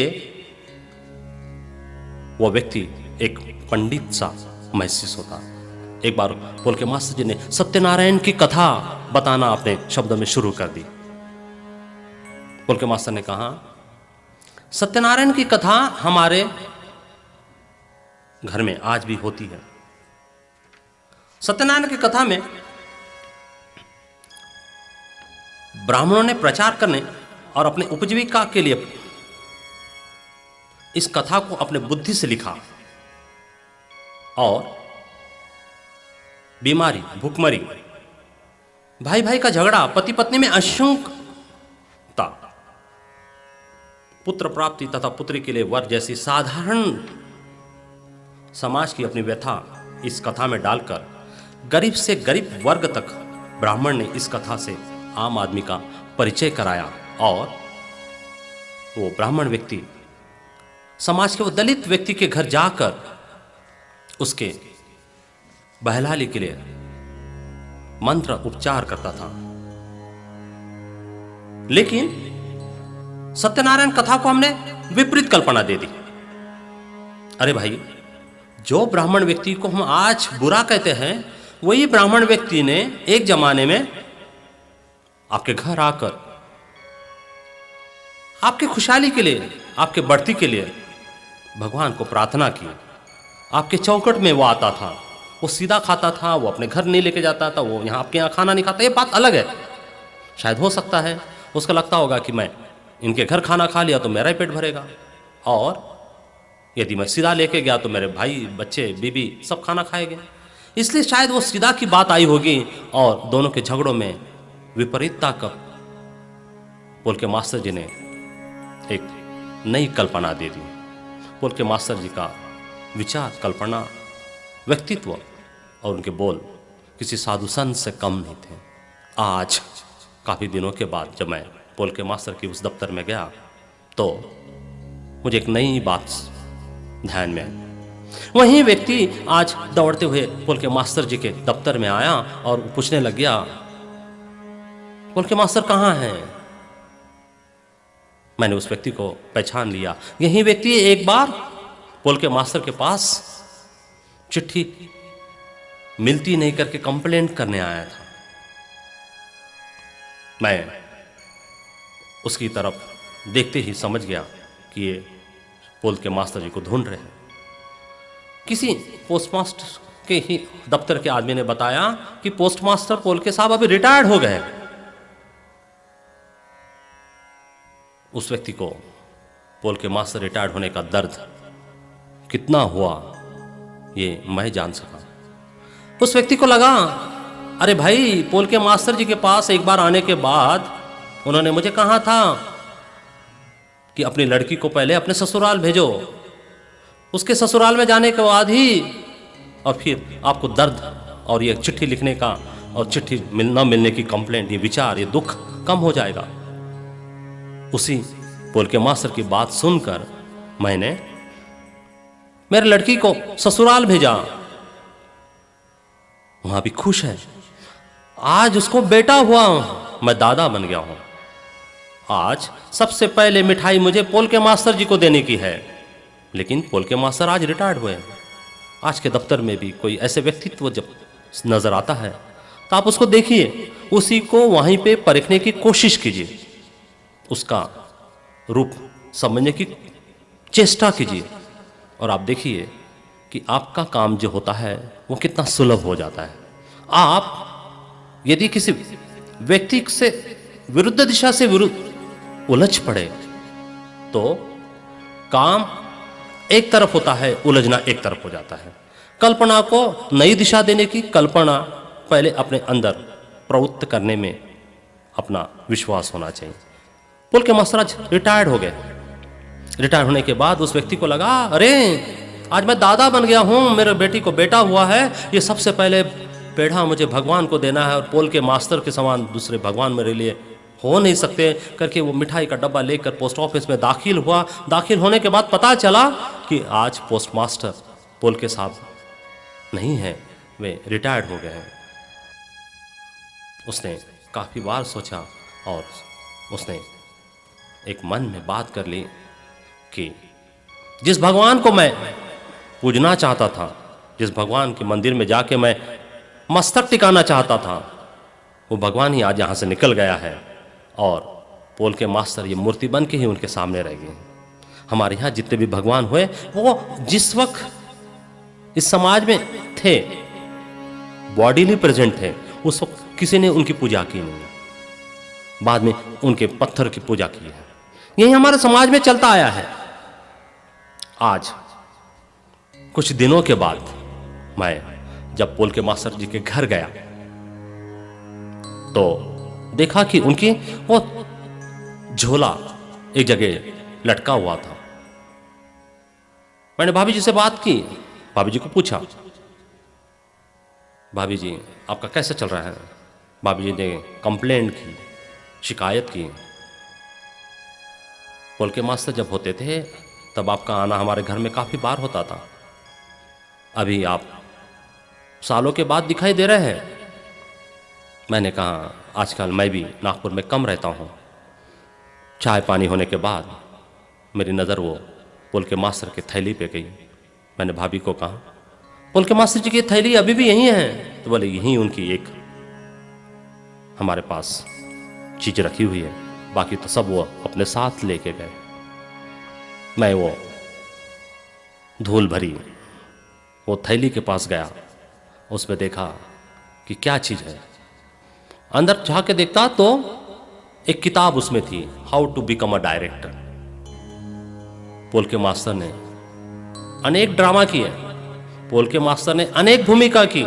वो व्यक्ति एक पंडित सा महसूस होता। एक बार पोल के मास्टर जी ने सत्यनारायण की कथा बताना अपने शब्दों में शुरू कर दी। पोल के मास्टर ने कहा, सत्यनारायण की कथा हमारे घर में आज भी होती है। सत्यनारायण की कथा में ब्राह्मणों ने प्रचार करने और अपने उपजीविका के लिए इस कथा को अपने बुद्धि से लिखा और बीमारी, भूखमरी, भाई भाई का झगड़ा, पति पत्नी में अशुंकता, पुत्र प्राप्ति तथा पुत्री के लिए वर जैसी साधारण समाज की अपनी व्यथा इस कथा में डालकर गरीब से गरीब वर्ग तक ब्राह्मण ने इस कथा से आम आदमी का परिचय कराया और वो ब्राह्मण व्यक्ति समाज के वो दलित व्यक्ति के घर जाकर उसके बहलाली के लिए मंत्र उपचार करता था। लेकिन सत्यनारायण कथा को हमने विपरीत कल्पना दे दी। अरे भाई, जो ब्राह्मण व्यक्ति को हम आज बुरा कहते हैं वही ब्राह्मण व्यक्ति ने एक जमाने में आपके घर आकर आपके खुशहाली के लिए, आपके बढ़ती के लिए भगवान को प्रार्थना की। आपके चौखट में वो आता था, वो सीधा खाता था, वो अपने घर नहीं लेके जाता था, वो यहाँ आपके यहाँ खाना नहीं खाता। ये बात अलग है। शायद हो सकता है उसका लगता होगा कि मैं इनके घर खाना खा लिया तो मेरा ही पेट भरेगा, और यदि मैं सीधा लेके गया तो मेरे भाई, बच्चे, बीबी सब खाना खाएंगे। इसलिए शायद वो सीधा की बात आई होगी और दोनों के झगड़ों में विपरीतता का पोल के मास्टर जी ने एक नई कल्पना दे दी। पोल के मास्टर जी का विचार, कल्पना, व्यक्तित्व और उनके बोल किसी साधु संत से कम नहीं थे। आज काफ़ी दिनों के बाद जब मैं पोल के मास्टर की उस दफ्तर में गया तो मुझे एक नई बात ध्यान में आई। वही व्यक्ति आज दौड़ते हुए पोल के मास्टर जी के दफ्तर में आया और पूछने लग गया, पोल के मास्टर कहाँ हैं? मैंने उस व्यक्ति को पहचान लिया। यही व्यक्ति एक बार पोल के मास्टर के पास चिट्ठी मिलती नहीं करके कंप्लेंट करने आया था। मैं उसकी तरफ देखते ही समझ गया कि ये पोल के मास्टर जी को ढूंढ रहे हैं। किसी के ही दफ्तर के आदमी ने बताया कि पोस्ट मास्टर पोलके साहब अभी रिटायर्ड हो गए। उस व्यक्ति को पोलके मास्टर रिटायर्ड होने का दर्द कितना हुआ ये मैं जान सका। उस व्यक्ति को लगा, अरे भाई, पोलके मास्टर जी के पास एक बार आने के बाद उन्होंने मुझे कहा था कि अपनी लड़की को पहले अपने ससुराल भेजो, उसके ससुराल में जाने के बाद ही और फिर आपको दर्द और ये चिट्ठी लिखने का और चिट्ठी न मिलने की कंप्लेंट, ये विचार, ये दुख कम हो जाएगा। उसी पोलके मास्टर की बात सुनकर मैंने मेरी लड़की को ससुराल भेजा। वहां भी खुश है, आज उसको बेटा हुआ, मैं दादा बन गया हूं। आज सबसे पहले मिठाई मुझे पोलके मास्टर जी को देने की है। लेकिन पोलके मास्टर आज रिटायर्ड हुए। आज के दफ्तर में भी कोई ऐसे व्यक्तित्व जब नजर आता है तो आप उसको देखिए, उसी को वहीं पे परखने की कोशिश कीजिए, उसका रूप समझने की चेष्टा कीजिए और आप देखिए कि आपका काम जो होता है वो कितना सुलभ हो जाता है। आप यदि किसी व्यक्ति से विरुद्ध दिशा से उलझ पड़े तो काम एक तरफ होता है, उलझना एक तरफ हो जाता है। कल्पना को नई दिशा देने की कल्पना पहले अपने अंदर प्रवृत्त करने में अपना विश्वास होना चाहिए। पोलके मास्टर आज रिटायर्ड हो गए। रिटायर होने के बाद उस व्यक्ति को लगा, अरे आज मैं दादा बन गया हूं, मेरे बेटी को बेटा हुआ है, ये सबसे पहले पेढ़ा मुझे भगवान को देना है और पोलके मास्टर के समान दूसरे भगवान मेरे लिए हो नहीं सकते करके वो मिठाई का डब्बा लेकर पोस्ट ऑफिस में दाखिल हुआ। दाखिल होने के बाद पता चला कि आज पोस्ट मास्टर पोलके साहब नहीं है, वे रिटायर्ड हो गए हैं। उसने काफ़ी बार सोचा और उसने एक मन में बात कर ली कि जिस भगवान को मैं पूजना चाहता था, जिस भगवान के मंदिर में जाके मैं मस्तक टिकाना चाहता था, वो भगवान ही आज यहाँ से निकल गया है और पोलके मास्टर ये मूर्ति बन के ही उनके सामने रह गए। हमारे यहाँ जितने भी भगवान हुए वो जिस वक्त इस समाज में थे, बॉडीली प्रेजेंट थे, उस वक्त किसी ने उनकी पूजा की नहीं। बाद में उनके पत्थर की पूजा की है। यही हमारे समाज में चलता आया है। आज कुछ दिनों के बाद मैं जब पोलके मास्टर जी के घर गया तो देखा कि उनकी वो झोला एक जगह लटका हुआ था। मैंने भाभी जी से बात की, भाभी जी को पूछा, भाभी जी आपका कैसे चल रहा है? भाभी जी ने कंप्लेंट की, शिकायत की। पोलके मास्टर जब होते थे तब आपका आना हमारे घर में काफ़ी बार होता था। अभी आप सालों के बाद दिखाई दे रहे हैं। मैंने कहा आजकल मैं भी नागपुर में कम रहता हूँ। चाय पानी होने के बाद मेरी नज़र वो पोलके मास्टर की थैली पे गई। मैंने भाभी को कहा, पोलके मास्टर जी की थैली अभी भी यहीं है? तो बोले यहीं उनकी एक हमारे पास चीज़ रखी हुई है, बाकी तो सब वो अपने साथ लेके गए। मैं वो धूल भरी वो थैली के पास गया, उसमें देखा कि क्या चीज़ है। अंदर झाँक के देखता तो एक किताब उसमें थी, how to become a director. पोलके मास्टर ने अनेक ड्रामा किए, पोलके मास्टर ने अनेक भूमिका की।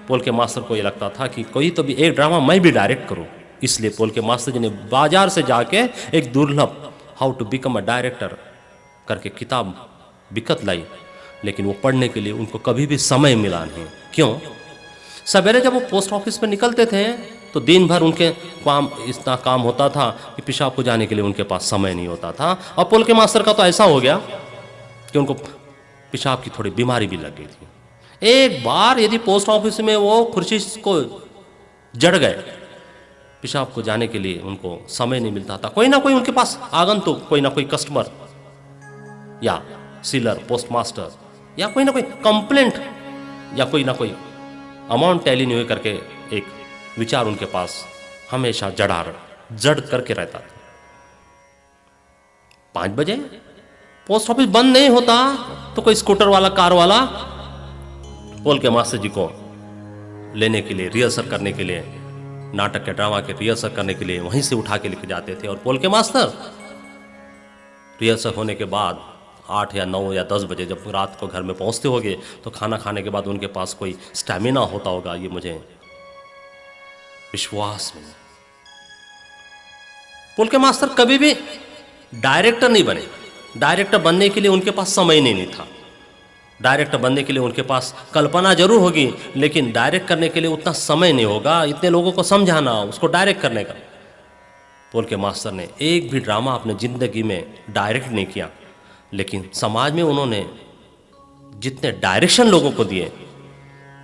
पोलके मास्टर को ये लगता था कि कोई तो भी एक ड्रामा मैं भी डायरेक्ट करूं। इसलिए पोलके मास्टर जी ने बाजार से जाके एक दुर्लभ how to become a director करके किताब बिकत लाई, लेकिन वो पढ़ने के लिए उनको कभी भी समय मिला नहीं। क्यों? सवेरे जब वो पोस्ट ऑफिस में निकलते थे तो दिन भर उनके काम इतना काम होता था कि पेशाब को जाने के लिए उनके पास समय नहीं होता था। और पोलके मास्टर का तो ऐसा हो गया कि उनको पेशाब की थोड़ी बीमारी भी लग गई थी। एक बार यदि पोस्ट ऑफिस में वो कुर्सी को जड़ गए, पेशाब को जाने के लिए उनको समय नहीं मिलता था। कोई ना कोई उनके पास आगंतुक, कोई ना कोई कस्टमर या सीलर, पोस्ट मास्टर या कोई ना कोई कंप्लेंट या कोई ना कोई अमाउंट टैली नहीं हुई करके एक विचार उनके पास हमेशा जड़ करके रहता था। 5 बजे पोस्ट ऑफिस बंद नहीं होता तो कोई स्कूटर वाला, कार वाला पोल के मास्टर जी को लेने के लिए, रिहर्सल करने के लिए, नाटक के ड्रामा के रिहर्सल करने के लिए वहीं से उठा के लेके जाते थे। और पोल के मास्टर रिहर्सल होने के बाद 8 या 9 या 10 बजे जब रात को घर में पहुंचते होंगे तो खाना खाने के बाद उनके पास कोई स्टैमिना होता होगा, ये मुझे विश्वास नहीं। पोल के मास्टर कभी भी डायरेक्टर नहीं बने। डायरेक्टर बनने के लिए उनके पास समय नहीं था। डायरेक्टर बनने के लिए उनके पास कल्पना जरूर होगी, लेकिन डायरेक्ट करने के लिए उतना समय नहीं होगा, इतने लोगों को समझाना, उसको डायरेक्ट करने का। पोल के मास्टर ने एक भी ड्रामा अपने जिंदगी में डायरेक्ट नहीं किया, लेकिन समाज में उन्होंने जितने डायरेक्शन लोगों को दिए,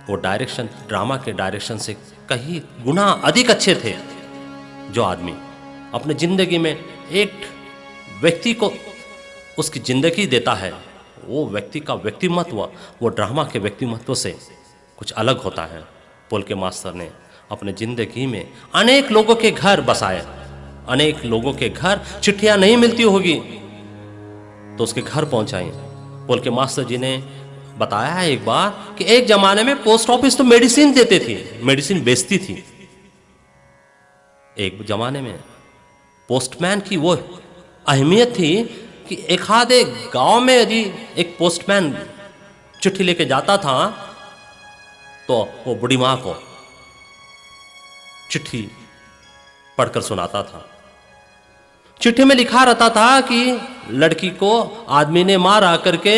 वो डायरेक्शन ड्रामा के डायरेक्शन से कहीं गुना अधिक अच्छे थे। जो आदमी अपने जिंदगी में एक व्यक्ति को उसकी जिंदगी देता है, वो व्यक्ति का व्यक्तिमत्व वो ड्रामा के व्यक्तिमत्व से कुछ अलग होता है। पोल के मास्टर ने अपने जिंदगी में अनेक लोगों के घर बसाए, अनेक लोगों के घर चिट्ठियां नहीं मिलती होगी तो उसके घर पहुंचाई। पोल के मास्टर जी ने बताया है एक बार कि एक जमाने में पोस्ट ऑफिस तो मेडिसिन देते थे, मेडिसिन बेचती थी। एक जमाने में पोस्टमैन की वो अहमियत थी कि एक आधे गांव में यदि एक पोस्टमैन चिट्ठी लेके जाता था तो वो बूढ़ी मां को चिट्ठी पढ़कर सुनाता था। चिट्ठी में लिखा रहता था कि लड़की को आदमी ने मार आकर के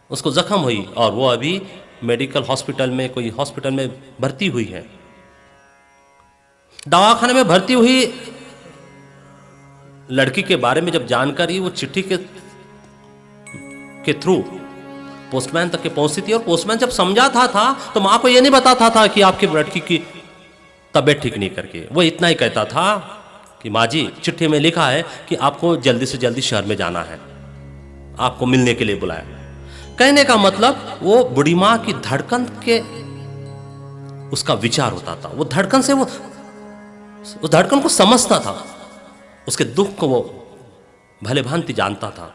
उसको जख्म हुई और वो अभी मेडिकल हॉस्पिटल में, कोई हॉस्पिटल में भर्ती हुई है। दवाखाने में भर्ती हुई लड़की के बारे में जब जानकारी वो चिट्ठी के थ्रू पोस्टमैन तक के पहुंचती थी, और पोस्टमैन जब समझाता था तो मां को ये नहीं बताता था कि आपकी लड़की की तबीयत ठीक नहीं करके, वो इतना ही कहता था कि माँ जी चिट्ठी में लिखा है कि आपको जल्दी से जल्दी शहर में जाना है, आपको मिलने के लिए बुलाया। कहने का मतलब वो बूढ़ी माँ की धड़कन के उसका विचार होता था, वो धड़कन से वो उस धड़कन को समझता था, उसके दुख को वो भले भांति जानता था।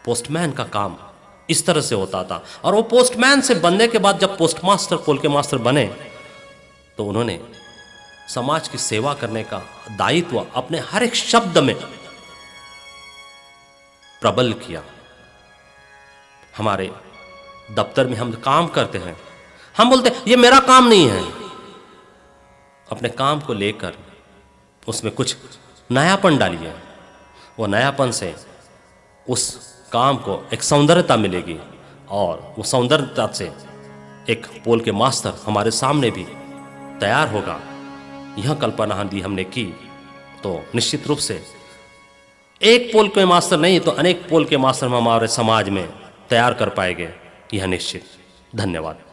पोस्टमैन का काम इस तरह से होता था। और वो पोस्टमैन से बनने के बाद जब पोस्टमास्टर पोल के मास्टर बने तो उन्होंने समाज की सेवा करने का दायित्व अपने हर एक शब्द में प्रबल किया। हमारे दफ्तर में हम काम करते हैं, हम बोलते हैं ये मेरा काम नहीं है, अपने काम को लेकर उसमें कुछ नयापन डालिए। वो नयापन से उस काम को एक सौंदर्यता मिलेगी, और वो सौंदर्यता से एक पोल के मास्टर हमारे सामने भी तैयार होगा। यह कल्पना यदि हमने की तो निश्चित रूप से एक पोल के मास्टर नहीं तो अनेक पोल के मास्टर हम हमारे समाज में तैयार कर पाएंगे, यह निश्चित। धन्यवाद।